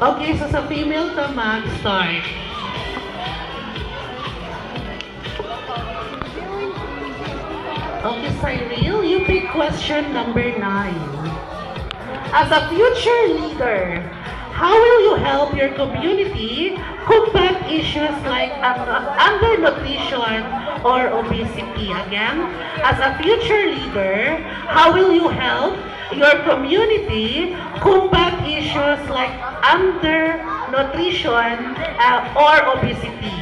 Okay, so sa female to mag-start. Okay, Cyril, you pick question number 9. As a future leader, how will you help your community combat issues like undernutrition or obesity? Again, as a future leader, how will you help your community combat issues like undernutrition or obesity?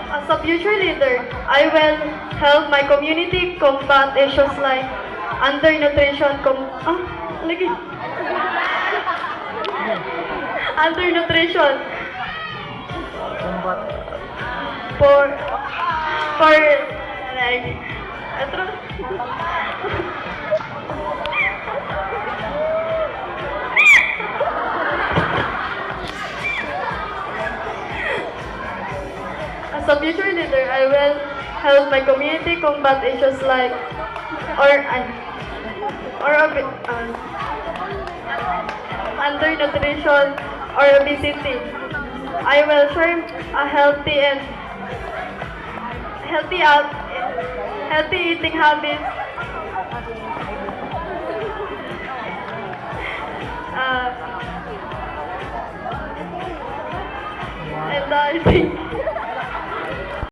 As a future leader, I will help my community combat issues like undernutrition, undernutrition for like As a future leader, I will help my community combat issues like undernutrition or obesity. I will share a healthy eating habits. And I think